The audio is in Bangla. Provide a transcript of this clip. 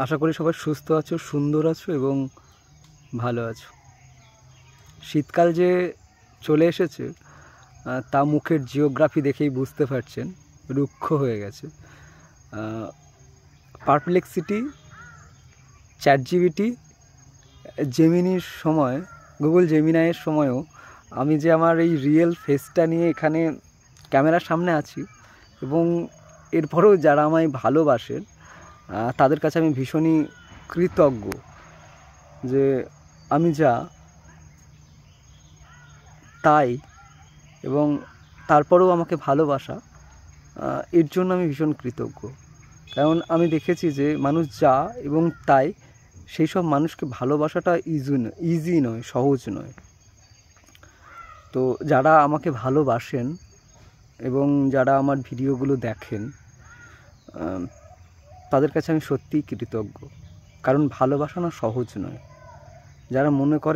আশা করি সবাই সুস্থ আছো, সুন্দর আছো এবং ভালো আছো। শীতকাল যে চলে এসেছে তা মুখের জিওগ্রাফি দেখেই বুঝতে পারছেন, রুক্ষ হয়ে গেছে। পারপ্লেক্সিটি, চ্যাটজিপিটি, জেমিনির সময়, গুগল জেমিনাইয়ের সময়ও আমি যে আমার এই রিয়েল ফেসটা নিয়ে এখানে ক্যামেরার সামনে আছি এবং এরপরেও যারা আমায় ভালোবাসেন তাদের কাছে আমি ভীষণই কৃতজ্ঞ যে আমি যা তাই, এবং তারপরেও আমাকে ভালোবাসা, এর জন্য আমি ভীষণ কৃতজ্ঞ। কারণ আমি দেখেছি যে মানুষ যা এবং তাই, সেই সব মানুষকে ভালোবাসাটা ইজি নয়, সহজ নয়। তো যারা আমাকে ভালোবাসেন এবং যারা আমার ভিডিওগুলো দেখেন তাদের কাছে আমি সত্যিই কৃতজ্ঞ। কারণ ভালোবাসা না সহজ নয়। যারা মনে করে